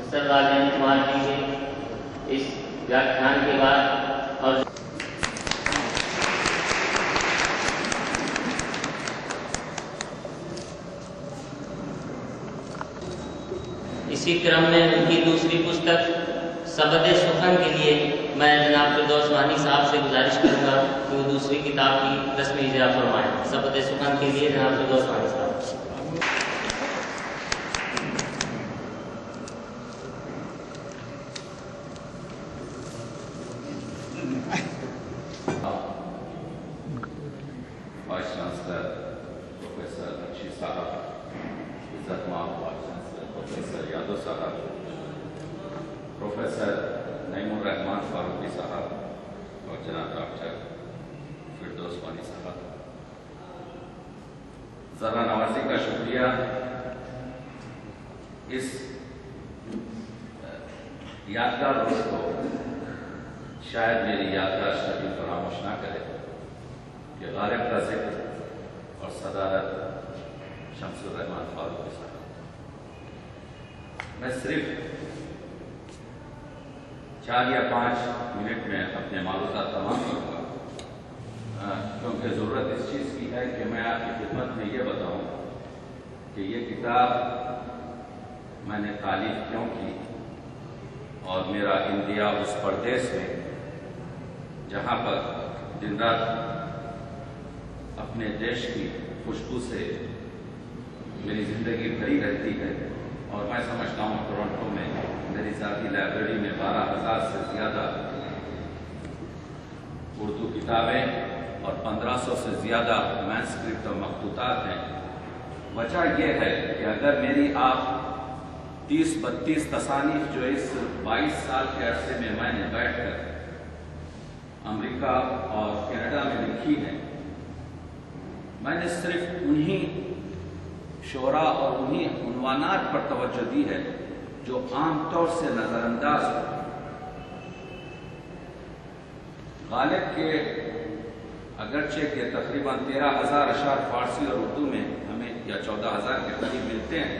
Professor Rajan Kumar جی کے اس ویاخیان کے بعد اور اسی کرم میں ان کی دوسری پستک سبد سخن کے لیے میں جناب فردوس وانی صاحب سے گزارش کروں گا کہ وہ دوسری کتاب کی رسمی اجرا فرمائیں۔ سبد سخن کے لیے جناب فردوس وانی صاحب۔ وائس چانسلر پروفیسر اچھی صاحب، عزت مآب وائس چانسلر پروفیسر یادو صاحب، پروفیسر نعیم الرحمان فاروقی صاحب اور جناب ڈاکٹر فردوس وانی صاحب، ذرا نوازی کا شکریہ۔ اس یادگار روز کو شاید میری یادداشت کبھی فراموش نہ کرے کہ غالب کا ذکر اور صدارت شمس الرحمان فاروقی صاحب۔ میں صرف 4 یا 5 منٹ میں اپنے معروضات تمام کروں گا، کیونکہ ضرورت اس چیز کی ہے کہ میں آپ کی خدمت میں یہ بتاؤں کہ یہ کتاب میں نے تالیف کیوں کی اور میرا اندیا اس پردیس میں جہاں پر دن رات اپنے دیش کی خوشبو سے میری زندگی بھری رہتی ہے، اور میں سمجھتا ہوں ٹورنٹو میں میری ذاتی لائبریری میں 12,000 سے زیادہ اردو کتابیں اور 1500 سے زیادہ مینسکرپٹ اور مخطوطات ہیں۔ وجہ یہ ہے کہ اگر میری آپ 30-32 تصانیف جو اس 22 سال کے عرصے میں نے بیٹھ کر امریکہ اور کینیڈا میں لکھی ہے، میں نے صرف انہی شعراء اور انہی عنوانات پر توجہ دی ہے جو عام طور سے نظر انداز ہو۔ غالب کے اگرچہ کہ تقریباً 13,000 اشعار فارسی اور اردو میں ہمیں یا 14,000 کے قریب ملتے ہیں،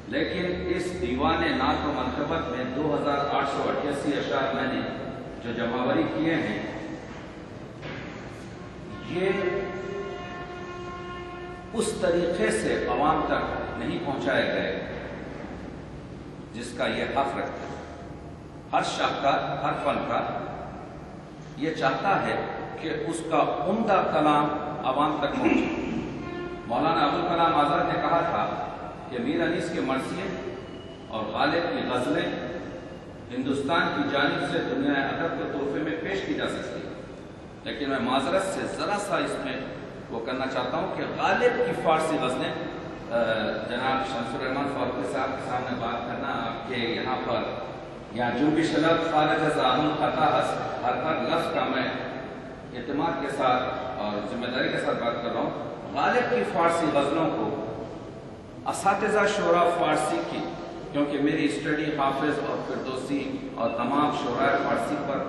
لیکن اس دیوان نعت و منقبت میں 2,888 اشعار میں نے جو جمعوری کیے ہیں، یہ اس طریقے سے عوام تک نہیں پہنچائے گئے جس کا یہ حق رکھتا ہے۔ ہر شاہکار، ہر فنکار یہ چاہتا ہے کہ اس کا عمدہ کلام عوام تک پہنچے۔ مولانا ابوالکلام آزاد نے کہا تھا کہ میر انیس کے مرثیے اور غالب کی غزلیں ہندوستان کی جانب سے دنیا ادب کے تحفے میں پیش کی جا سکتی ہے، لیکن میں معذرت سے ذرا سا اس میں وہ کرنا چاہتا ہوں کہ غالب کی فارسی غزلیں جناب شمس الرحمان فاروقی صاحب کے سامنے بات کرنا آپ کے یہاں پر یا جو بھی شلب خارج زامن خطا ہر لفظ کا میں اعتماد کے ساتھ اور ذمہ داری کے ساتھ بات کر رہا ہوں۔ غالب کی فارسی غزلوں کو اساتذہ شعراء فارسی کی، کیونکہ میری اسٹڈی حافظ اور فردوسی اور تمام شعراء فارسی پر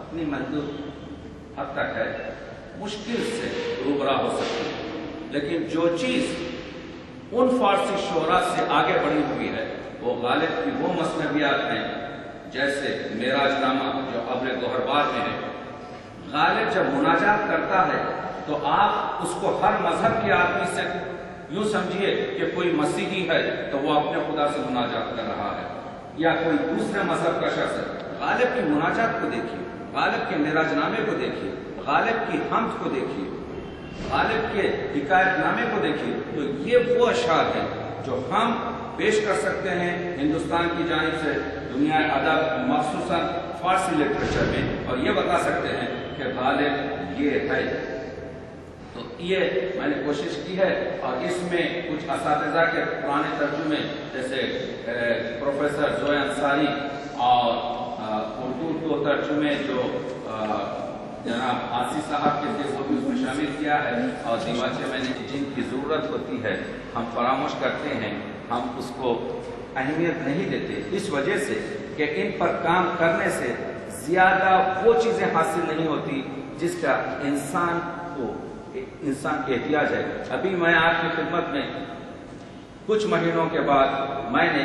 اپنی محدود حد تک ہے، مشکل سے روبرا ہو سکتی ہے، لیکن جو چیز ان فارسی شعراء سے آگے بڑھی ہوئی ہے وہ غالب کی وہ مثنویات ہیں، جیسے معراج نامہ جو ابر گوہربار میں ہے۔ غالب جب مناجات کرتا ہے تو آپ اس کو ہر مذہب کے آدمی سے یوں سمجھیے کہ کوئی مسیحی ہے تو وہ اپنے خدا سے مناجات کر رہا ہے، یا کوئی دوسرے مذہب کا شخص ہے۔ غالب کی مناجات کو دیکھیے، غالب کے معراج نامے کو دیکھیے، غالب کی حمد کو دیکھیے، غالب کے حکایت نامے کو دیکھیے، تو یہ وہ اشعار ہیں جو ہم پیش کر سکتے ہیں ہندوستان کی جانب سے دنیا ادب، مخصوصاً فارسی لٹریچر میں، اور یہ بتا سکتے ہیں کہ غالب یہ ہے۔ تو یہ میں نے کوشش کی ہے، اور اس میں کچھ اساتذہ کے پرانے ترجمے جیسے پروفیسر زوئے انصاری اور اردو کے ترجمے جو جناب آسی صاحب کے تھے وہ بھی اس میں شامل کیا ہے، اور دیواچے میں نے جن کی ضرورت ہوتی ہے ہم فراموش کرتے ہیں، ہم اس کو اہمیت نہیں دیتے، اس وجہ سے کہ ان پر کام کرنے سے زیادہ وہ چیزیں حاصل نہیں ہوتی جس کا انسان کی احتیاج ہے۔ ابھی میں آپ کی خدمت میں کچھ مہینوں کے بعد میں نے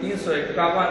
351